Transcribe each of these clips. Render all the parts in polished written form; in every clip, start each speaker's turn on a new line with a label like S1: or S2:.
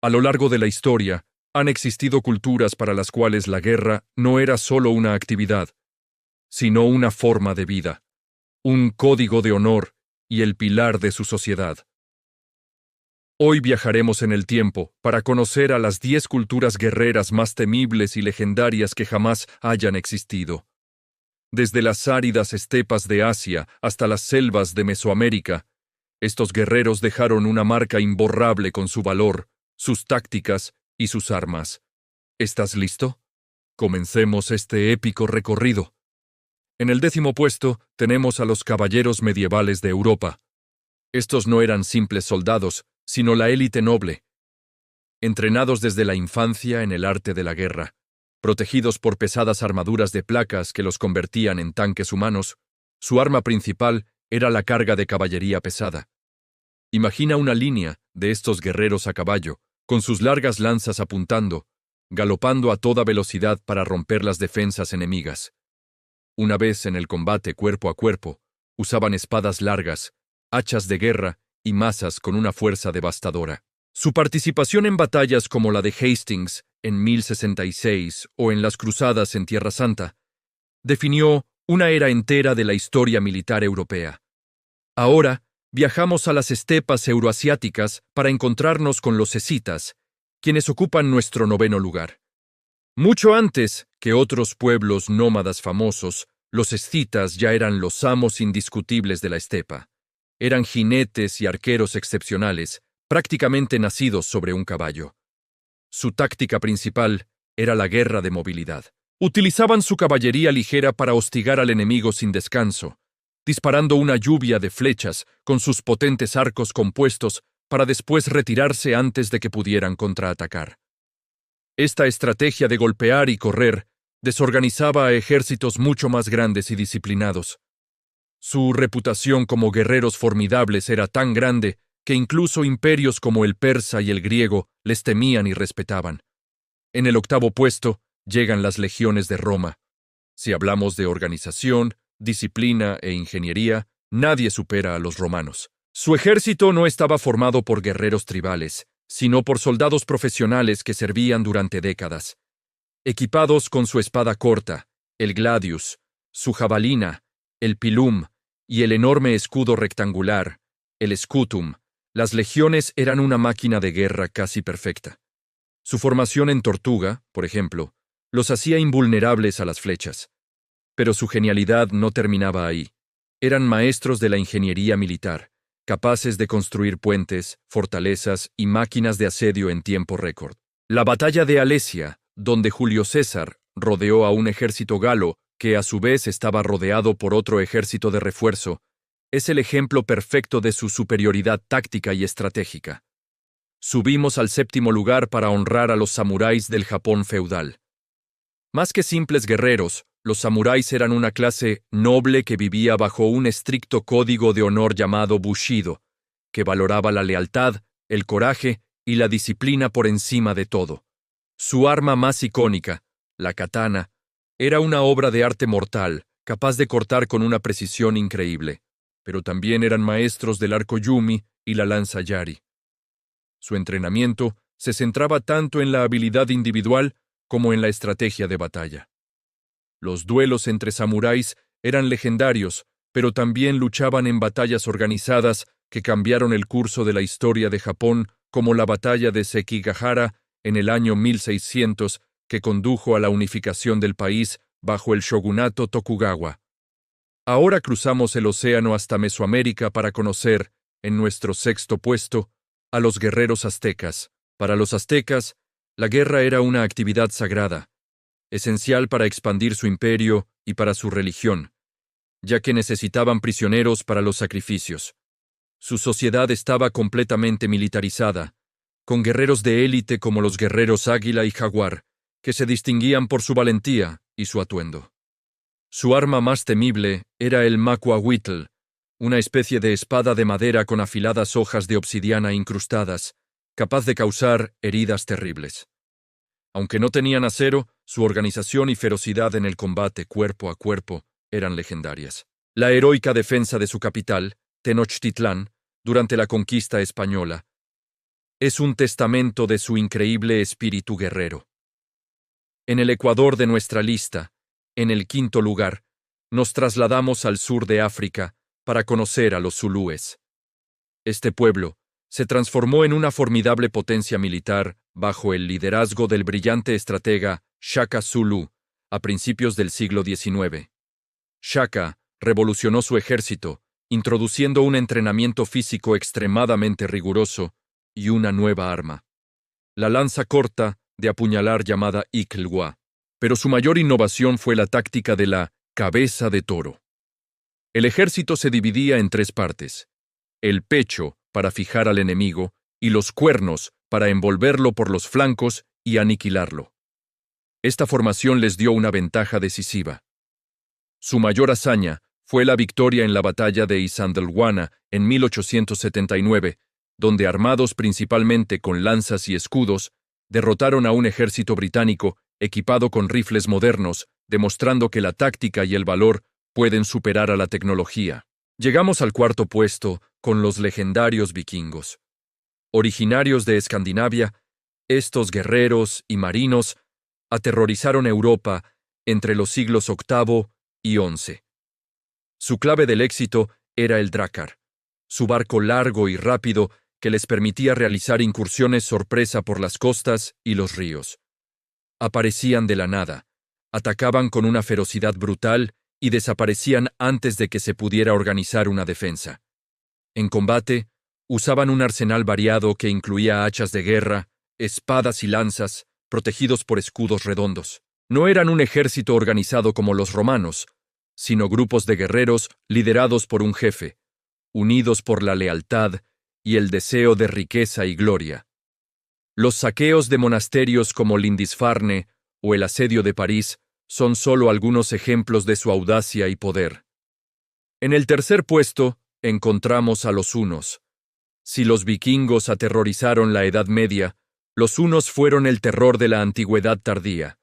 S1: A lo largo de la historia, han existido culturas para las cuales la guerra no era solo una actividad, sino una forma de vida, un código de honor y el pilar de su sociedad. Hoy viajaremos en el tiempo para conocer a las 10 culturas guerreras más temibles y legendarias que jamás hayan existido. Desde las áridas estepas de Asia hasta las selvas de Mesoamérica, estos guerreros dejaron una marca imborrable con su valor, sus tácticas y sus armas. ¿Estás listo? Comencemos este épico recorrido. En el 10º puesto tenemos a los caballeros medievales de Europa. Estos no eran simples soldados, sino la élite noble, entrenados desde la infancia en el arte de la guerra, protegidos por pesadas armaduras de placas que los convertían en tanques humanos. Su arma principal era la carga de caballería pesada. Imagina una línea de estos guerreros a caballo, con sus largas lanzas apuntando, galopando a toda velocidad para romper las defensas enemigas. Una vez en el combate cuerpo a cuerpo, usaban espadas largas, hachas de guerra y mazas con una fuerza devastadora. Su participación en batallas como la de Hastings en 1066 o en las Cruzadas en Tierra Santa definió una era entera de la historia militar europea. Ahora, viajamos a las estepas euroasiáticas para encontrarnos con los escitas, quienes ocupan nuestro 9º lugar. Mucho antes que otros pueblos nómadas famosos, los escitas ya eran los amos indiscutibles de la estepa. Eran jinetes y arqueros excepcionales, prácticamente nacidos sobre un caballo. Su táctica principal era la guerra de movilidad. Utilizaban su caballería ligera para hostigar al enemigo sin descanso, disparando una lluvia de flechas con sus potentes arcos compuestos para después retirarse antes de que pudieran contraatacar. Esta estrategia de golpear y correr desorganizaba a ejércitos mucho más grandes y disciplinados. Su reputación como guerreros formidables era tan grande que incluso imperios como el persa y el griego les temían y respetaban. En el 8º puesto llegan las legiones de Roma. Si hablamos de organización, disciplina e ingeniería, nadie supera a los romanos. Su ejército no estaba formado por guerreros tribales, sino por soldados profesionales que servían durante décadas. Equipados con su espada corta, el gladius, su jabalina, el pilum y el enorme escudo rectangular, el scutum, las legiones eran una máquina de guerra casi perfecta. Su formación en tortuga, por ejemplo, los hacía invulnerables a las flechas. Pero su genialidad no terminaba ahí. Eran maestros de la ingeniería militar, capaces de construir puentes, fortalezas y máquinas de asedio en tiempo récord. La batalla de Alesia, donde Julio César rodeó a un ejército galo que a su vez estaba rodeado por otro ejército de refuerzo, es el ejemplo perfecto de su superioridad táctica y estratégica. Subimos al 7º lugar para honrar a los samuráis del Japón feudal. Más que simples guerreros, los samuráis eran una clase noble que vivía bajo un estricto código de honor llamado Bushido, que valoraba la lealtad, el coraje y la disciplina por encima de todo. Su arma más icónica, la katana, era una obra de arte mortal, capaz de cortar con una precisión increíble, pero también eran maestros del arco yumi y la lanza yari. Su entrenamiento se centraba tanto en la habilidad individual como en la estrategia de batalla. Los duelos entre samuráis eran legendarios, pero también luchaban en batallas organizadas que cambiaron el curso de la historia de Japón, como la batalla de Sekigahara en el año 1600, que condujo a la unificación del país bajo el shogunato Tokugawa. Ahora cruzamos el océano hasta Mesoamérica para conocer, en nuestro 6º puesto, a los guerreros aztecas. Para los aztecas, la guerra era una actividad sagrada, esencial para expandir su imperio y para su religión, ya que necesitaban prisioneros para los sacrificios. Su sociedad estaba completamente militarizada, con guerreros de élite como los guerreros águila y jaguar, que se distinguían por su valentía y su atuendo. Su arma más temible era el macuahuitl, una especie de espada de madera con afiladas hojas de obsidiana incrustadas, capaz de causar heridas terribles. Aunque no tenían acero, su organización y ferocidad en el combate cuerpo a cuerpo eran legendarias. La heroica defensa de su capital, Tenochtitlán, durante la conquista española, es un testamento de su increíble espíritu guerrero. En el ecuador de nuestra lista, en el quinto lugar, nos trasladamos al sur de África para conocer a los zulúes. Este pueblo se transformó en una formidable potencia militar bajo el liderazgo del brillante estratega Shaka Zulu a principios del siglo XIX. Shaka revolucionó su ejército, introduciendo un entrenamiento físico extremadamente riguroso y una nueva arma, la lanza corta de apuñalar llamada Iklwa. Pero su mayor innovación fue la táctica de la cabeza de toro. El ejército se dividía en tres partes: el pecho para fijar al enemigo y los cuernos para envolverlo por los flancos y aniquilarlo. Esta formación les dio una ventaja decisiva. Su mayor hazaña fue la victoria en la batalla de Isandlwana en 1879, donde, armados principalmente con lanzas y escudos, derrotaron a un ejército británico equipado con rifles modernos, demostrando que la táctica y el valor pueden superar a la tecnología. Llegamos al cuarto puesto con los legendarios vikingos. Originarios de Escandinavia, estos guerreros y marinos aterrorizaron Europa entre los siglos VIII y XI. Su clave del éxito era el drácar, su barco largo y rápido que les permitía realizar incursiones sorpresa por las costas y los ríos. Aparecían de la nada, atacaban con una ferocidad brutal y desaparecían antes de que se pudiera organizar una defensa. En combate, usaban un arsenal variado que incluía hachas de guerra, espadas y lanzas, protegidos por escudos redondos. No eran un ejército organizado como los romanos, sino grupos de guerreros liderados por un jefe, unidos por la lealtad y el deseo de riqueza y gloria. Los saqueos de monasterios como Lindisfarne o el asedio de París son solo algunos ejemplos de su audacia y poder. En el tercer puesto encontramos a los hunos. Si los vikingos aterrorizaron la Edad Media, los hunos fueron el terror de la antigüedad tardía.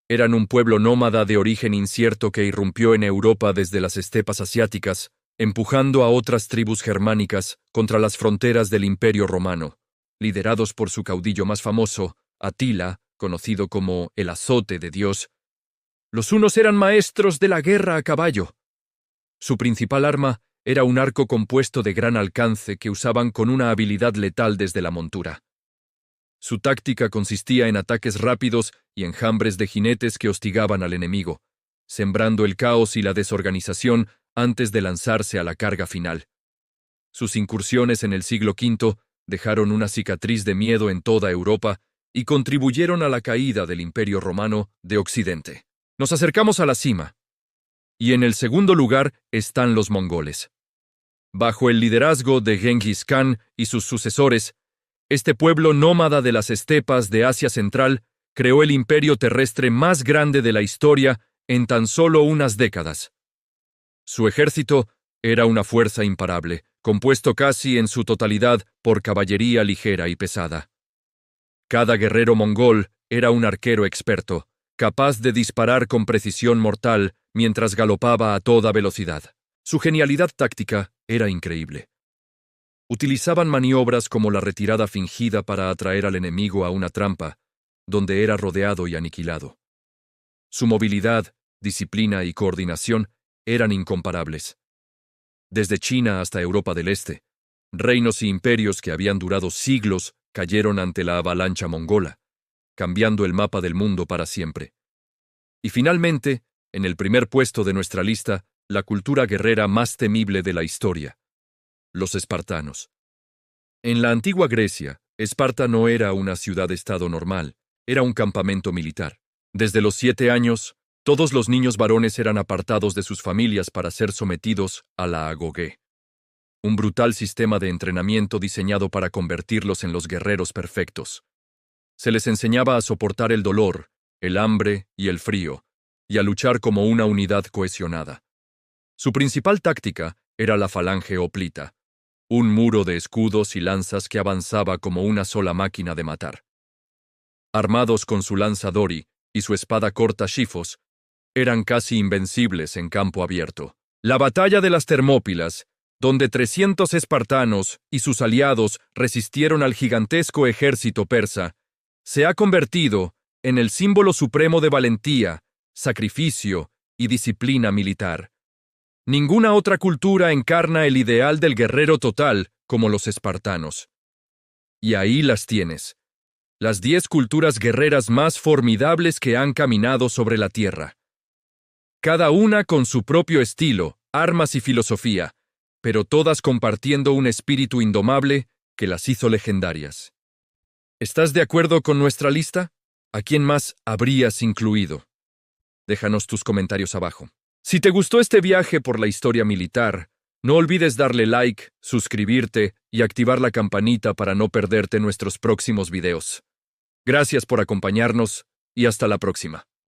S1: Eran un pueblo nómada de origen incierto que irrumpió en Europa desde las estepas asiáticas, empujando a otras tribus germánicas contra las fronteras del Imperio Romano, liderados por su caudillo más famoso, Atila, conocido como el azote de Dios. Los hunos eran maestros de la guerra a caballo. Su principal arma era un arco compuesto de gran alcance que usaban con una habilidad letal desde la montura. Su táctica consistía en ataques rápidos y enjambres de jinetes que hostigaban al enemigo, sembrando el caos y la desorganización antes de lanzarse a la carga final. Sus incursiones en el siglo V dejaron una cicatriz de miedo en toda Europa y contribuyeron a la caída del Imperio Romano de Occidente. Nos acercamos a la cima, y en el segundo lugar están los mongoles. Bajo el liderazgo de Genghis Khan y sus sucesores, este pueblo nómada de las estepas de Asia Central creó el imperio terrestre más grande de la historia en tan solo unas décadas. Su ejército era una fuerza imparable, compuesto casi en su totalidad por caballería ligera y pesada. Cada guerrero mongol era un arquero experto, capaz de disparar con precisión mortal mientras galopaba a toda velocidad. Su genialidad táctica era increíble. Utilizaban maniobras como la retirada fingida para atraer al enemigo a una trampa, donde era rodeado y aniquilado. Su movilidad, disciplina y coordinación eran incomparables. Desde China hasta Europa del Este, reinos y imperios que habían durado siglos cayeron ante la avalancha mongola, cambiando el mapa del mundo para siempre. Y finalmente, en el primer puesto de nuestra lista, la cultura guerrera más temible de la historia: los espartanos. En la antigua Grecia, Esparta no era una ciudad-estado normal, era un campamento militar. Desde los 7 años, todos los niños varones eran apartados de sus familias para ser sometidos a la agoge, un brutal sistema de entrenamiento diseñado para convertirlos en los guerreros perfectos. Se les enseñaba a soportar el dolor, el hambre y el frío, y a luchar como una unidad cohesionada. Su principal táctica era la falange hoplita, un muro de escudos y lanzas que avanzaba como una sola máquina de matar. Armados con su lanza dori y su espada corta Shifos, eran casi invencibles en campo abierto. La batalla de las Termópilas donde 300 espartanos y sus aliados resistieron al gigantesco ejército persa, se ha convertido en el símbolo supremo de valentía, sacrificio y disciplina militar. Ninguna otra cultura encarna el ideal del guerrero total como los espartanos. Y ahí las tienes, las 10 culturas guerreras más formidables que han caminado sobre la tierra. Cada una con su propio estilo, armas y filosofía, pero todas compartiendo un espíritu indomable que las hizo legendarias. ¿Estás de acuerdo con nuestra lista? ¿A quién más habrías incluido? Déjanos tus comentarios abajo. Si te gustó este viaje por la historia militar, no olvides darle like, suscribirte y activar la campanita para no perderte nuestros próximos videos. Gracias por acompañarnos y hasta la próxima.